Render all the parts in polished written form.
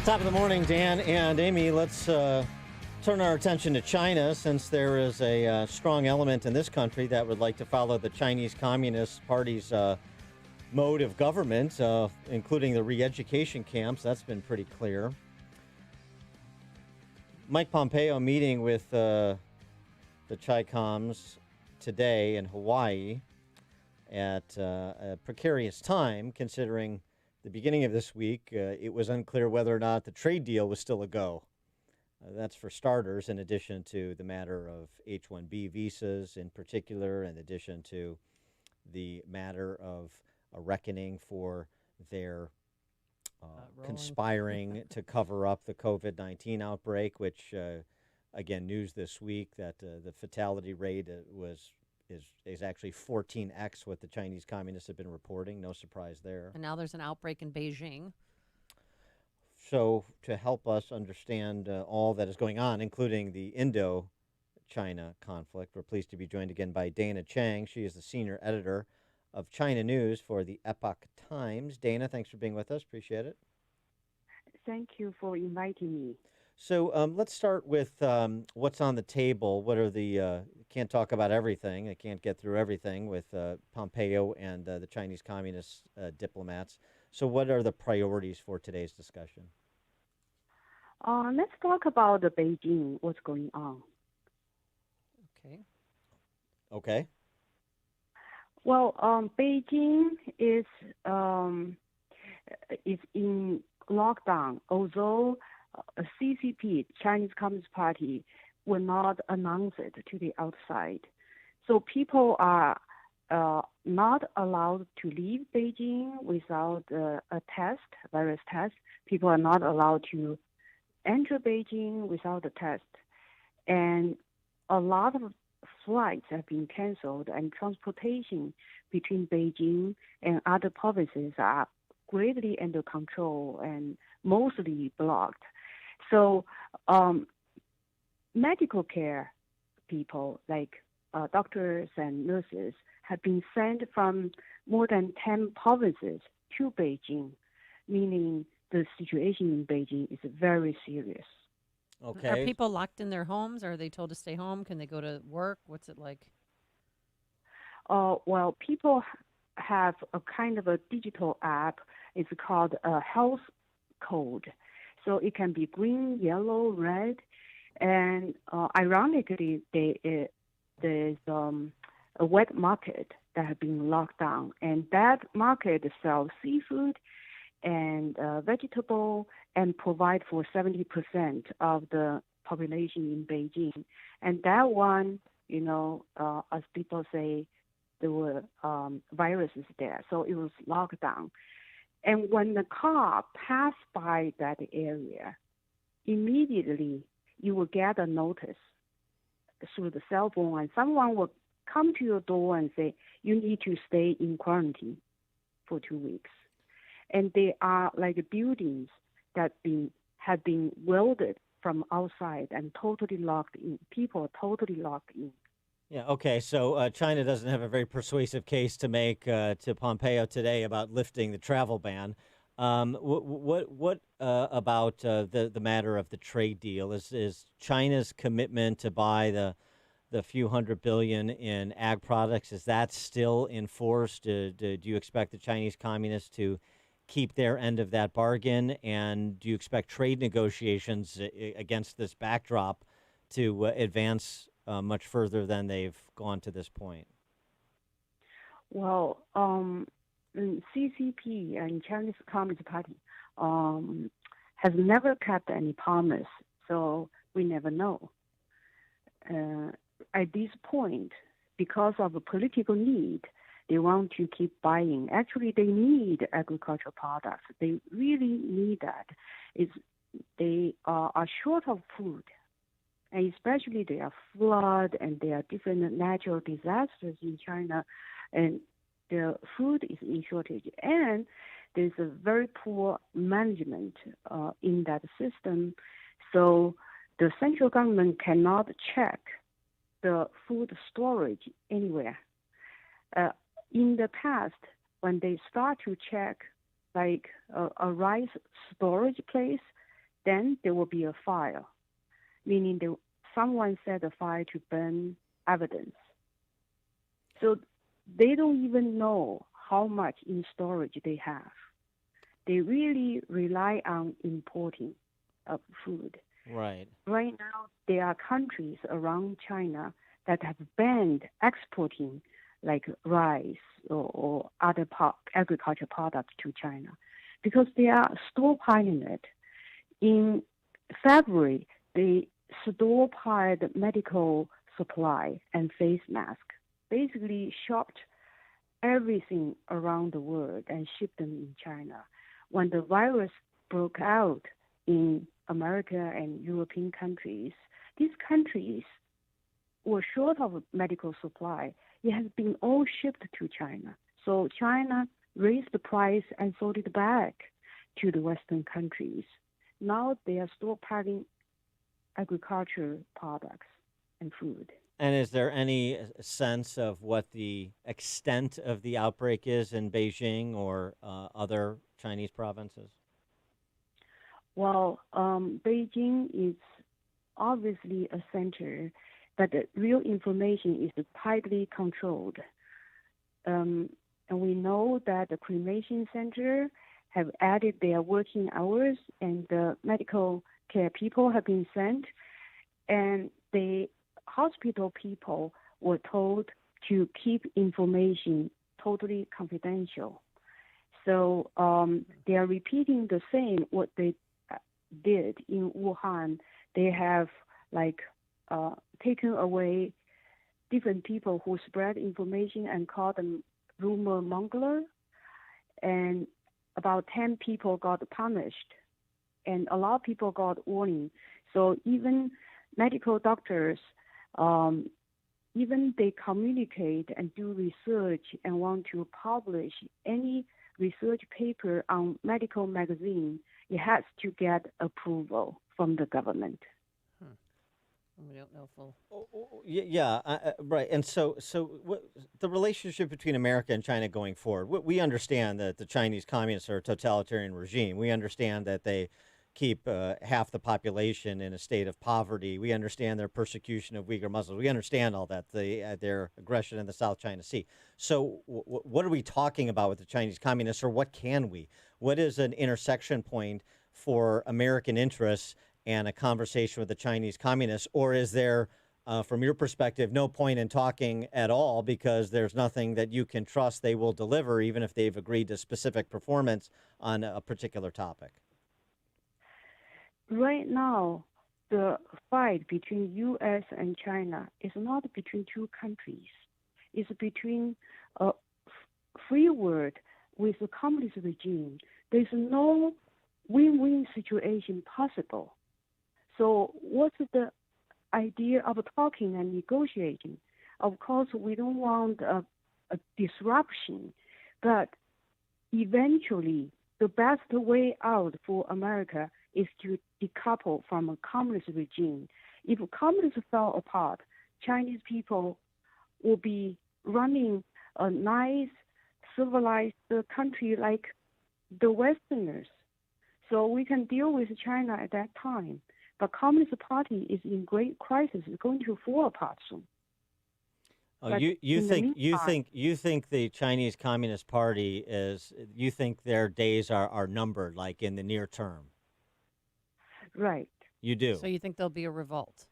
Top of the morning, Dan and Amy. Let's turn our attention to China, since there is a strong element in this country that would like to follow the Chinese Communist Party's mode of government, including the re-education camps. That's been pretty clear. Mike Pompeo meeting with the Chi-Coms today in Hawaii at a precarious time, considering the beginning of this week, it was unclear whether or not the trade deal was still a go. That's for starters, in addition to the matter of H-1B visas in particular, in addition to the matter of a reckoning for their conspiring to cover up the COVID-19 outbreak, which, again, news this week that the fatality rate is actually 14x what the Chinese Communists have been reporting. No surprise there. And now there's an outbreak in Beijing. So to help us understand all that is going on, including the Indo-China conflict, we're pleased to be joined again by Dana Cheng. She is the senior editor of China News for the Epoch Times. Dana, thanks for being with us. Appreciate it. Thank you for inviting me. So let's start with what's on the table. What are the can't talk about everything. I can't get through everything with Pompeo and the Chinese Communist diplomats. So what are the priorities for today's discussion? Let's talk about the Beijing, what's going on. Okay. Well, Beijing is in lockdown, although CCP, Chinese Communist Party, will not announce it to the outside. So people are not allowed to leave Beijing without a test, virus test. People are not allowed to enter Beijing without a test. And a lot of flights have been canceled, and transportation between Beijing and other provinces are greatly under control and mostly blocked. So medical care people like doctors and nurses have been sent from more than 10 provinces to Beijing, meaning the situation in Beijing is very serious. Okay. Are people locked in their homes? Are they told to stay home? Can they go to work? What's it like? Well, people have a kind of a digital app. It's called a health code. So it can be green, yellow, red. And ironically, there's a wet market that has been locked down. And that market sells seafood and vegetable and provide for 70% of the population in Beijing. And that one, as people say, there were viruses there. So it was locked down. And when the car passed by that area, immediately you will get a notice through the cell phone, and someone will come to your door and say, you need to stay in quarantine for 2 weeks. And they are like buildings that have been welded from outside and totally locked in. People are totally locked in. Yeah, okay, so China doesn't have a very persuasive case to make to Pompeo today about lifting the travel ban. What about the matter of the trade deal? Is China's commitment to buy the few $100 billion in ag products, is that still enforced? Do you expect the Chinese communists to keep their end of that bargain? And do you expect trade negotiations against this backdrop to advance much further than they've gone to this point? Well, CCP and Chinese Communist Party has never kept any promise, so we never know. At this point, because of a political need, they want to keep buying. Actually, they need agricultural products. They really need that. They are short of food. And especially there are flood and there are different natural disasters in China, and the food is in shortage. And there's a very poor management in that system. So the central government cannot check the food storage anywhere. In the past, when they start to check like a rice storage place, then there will be a fire, meaning someone set a fire to burn evidence. So they don't even know how much in storage they have. They really rely on importing of food. Right. Right now, there are countries around China that have banned exporting like rice or other agriculture products to China because they are stockpiling it. In February, they stockpiled medical supply and face mask, basically shopped everything around the world and shipped them in China. When the virus broke out in America and European countries, these countries were short of medical supply. It has been all shipped to China. So China raised the price and sold it back to the Western countries. Now they are stockpiling agriculture products and food. And is there any sense of what the extent of the outbreak is in Beijing or other Chinese provinces? Well, Beijing is obviously a center, but the real information is tightly controlled. And we know that the cremation center have added their working hours, and the medical care people have been sent, and the hospital people were told to keep information totally confidential. So they are repeating the same what they did in Wuhan. They have taken away different people who spread information and called them rumor monger, and about 10 people got punished, and a lot of people got warning. So even medical doctors, even they communicate and do research and want to publish any research paper on medical magazine, it has to get approval from the government. We don't know full. Yeah, right. And so the relationship between America and China going forward, we understand that the Chinese communists are a totalitarian regime. We understand that they keep half the population in a state of poverty. We understand their persecution of Uyghur Muslims. We understand all that, their aggression in the South China Sea. So what are we talking about with the Chinese communists, or what can we? What is an intersection point for American interests and a conversation with the Chinese communists? Or is there, from your perspective, no point in talking at all because there's nothing that you can trust they will deliver, even if they've agreed to specific performance on a particular topic? Right now, the fight between U.S. and China is not between two countries. It's between a free world with a communist regime. There's no win-win situation possible. So what's the idea of talking and negotiating? Of course, we don't want a disruption, but eventually the best way out for America is to decouple from a communist regime. If communists fell apart, Chinese people will be running a nice, civilized country like the Westerners. So we can deal with China at that time. But Communist Party is in great crisis. It's going to fall apart soon. Oh, you think the Chinese Communist Party you think their days are numbered, like in the near term? Right. You do. So you think there'll be a revolt?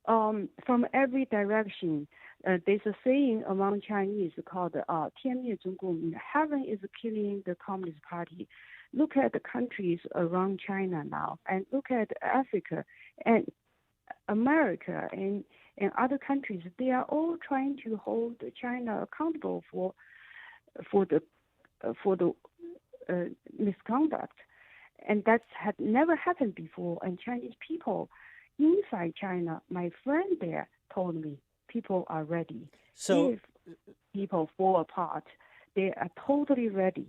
From every direction. There's a saying among Chinese called 天灭中共, heaven is killing the Communist Party. Look at the countries around China now, and look at Africa and America and other countries. They are all trying to hold China accountable for the misconduct, and that had never happened before. And Chinese people inside China, my friend there told me, people are ready. So if people fall apart, they are totally ready.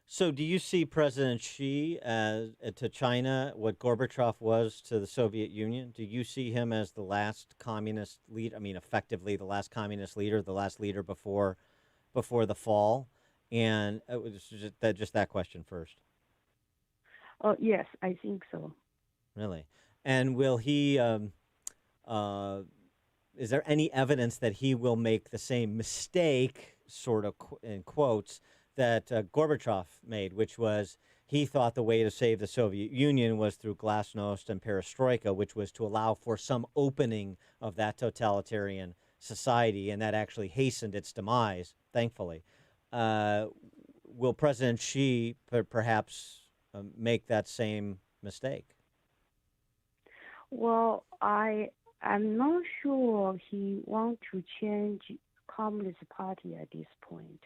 So do you see President Xi to China what Gorbachev was to the Soviet Union? Do you see him as the last communist leader? I mean, effectively the last communist leader, the last leader before the fall? And just that question first. Yes, I think so. Really? And will he? Is there any evidence that he will make the same mistake, sort of in quotes, that Gorbachev made, which was he thought the way to save the Soviet Union was through glasnost and perestroika, which was to allow for some opening of that totalitarian society, and that actually hastened its demise, thankfully. Uh, will President Xi perhaps make that same mistake? Well, I'm not sure he want to change Communist Party at this point.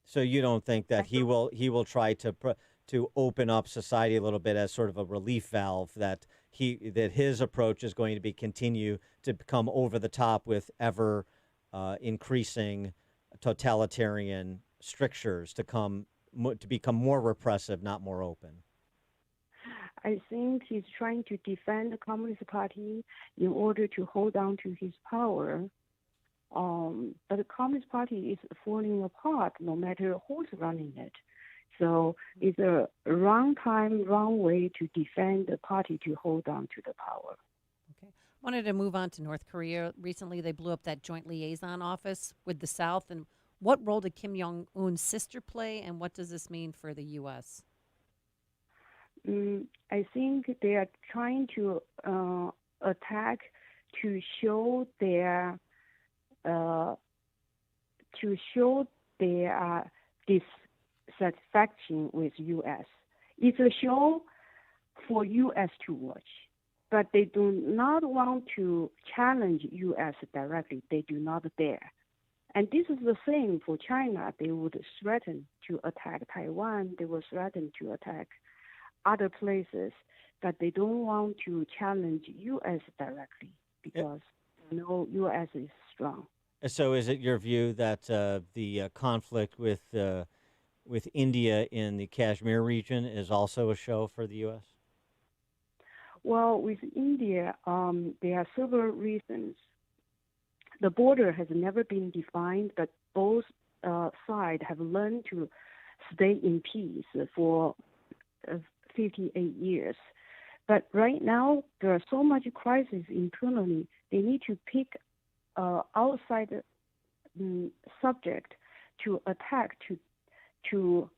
So you don't think that I don't, he will try to open up society a little bit as sort of a relief valve, that his approach is going to be continue to become over the top with ever increasing totalitarian strictures to become more repressive, not more open. I think he's trying to defend the Communist Party in order to hold on to his power. But the Communist Party is falling apart no matter who's running it. So it's a wrong time, wrong way to defend the party to hold on to the power. Okay. Wanted to move on to North Korea. Recently, they blew up that joint liaison office with the South. And what role did Kim Jong-un's sister play, and what does this mean for the U.S.? I think they are trying to attack to show their dissatisfaction with U.S. It's a show for U.S. to watch, but they do not want to challenge U.S. directly. They do not dare. And this is the same for China. They would threaten to attack Taiwan. They would threaten to attack other places, but they don't want to challenge U.S. directly because U.S. is strong. So, is it your view that the conflict with India in the Kashmir region is also a show for the U.S.? Well, with India, there are several reasons. The border has never been defined, but both sides have learned to stay in peace for 58 years. But right now, there are so much crisis internally. They need to pick outside subject to attack, to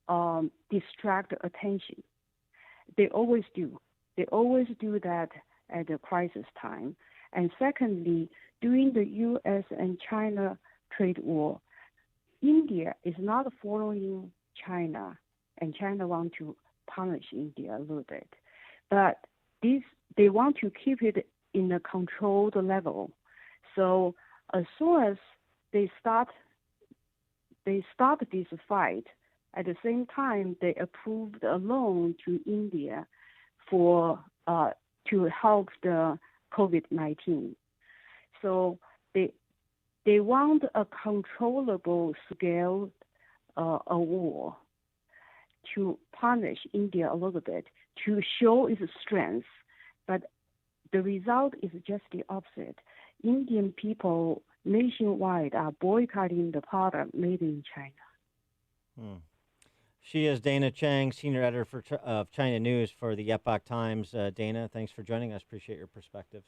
distract attention. They always do. They always do that at the crisis time. And secondly, during the U.S. and China trade war, India is not following China, and China want to punish India a little bit. But they want to keep it in a controlled level. So as soon as they stop this fight, at the same time they approved a loan to India for to help the COVID-19. So they want a controllable scale a war to punish India a little bit, to show its strength. But the result is just the opposite. Indian people nationwide are boycotting the product made in China. She is Dana Cheng, senior editor of China News for the Epoch Times. Dana, thanks for joining us. Appreciate your perspectives.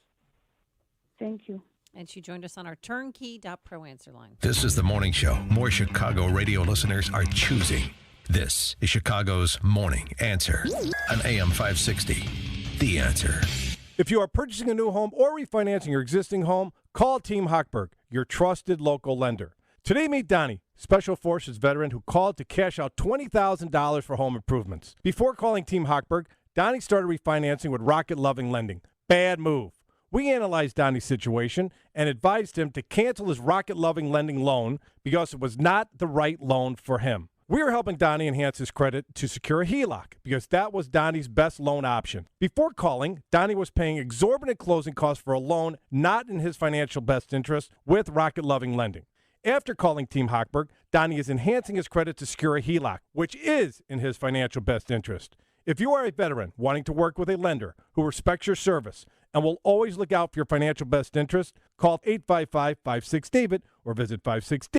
Thank you. And she joined us on our turnkey.pro answer line. This is the morning show more Chicago radio listeners are choosing. This is Chicago's Morning Answer on AM 560. The Answer. If you are purchasing a new home or refinancing your existing home, call Team Hochberg, your trusted local lender. Today, meet Donnie, Special Forces veteran who called to cash out $20,000 for home improvements. Before calling Team Hochberg, Donnie started refinancing with Rocket Loving Lending. Bad move. We analyzed Donnie's situation and advised him to cancel his Rocket Loving Lending loan because it was not the right loan for him. We are helping Donnie enhance his credit to secure a HELOC because that was Donnie's best loan option. Before calling, Donnie was paying exorbitant closing costs for a loan not in his financial best interest with Rocket Loving Lending. After calling Team Hochberg, Donnie is enhancing his credit to secure a HELOC, which is in his financial best interest. If you are a veteran wanting to work with a lender who respects your service and will always look out for your financial best interest, call 855-56-DAVID or visit 560.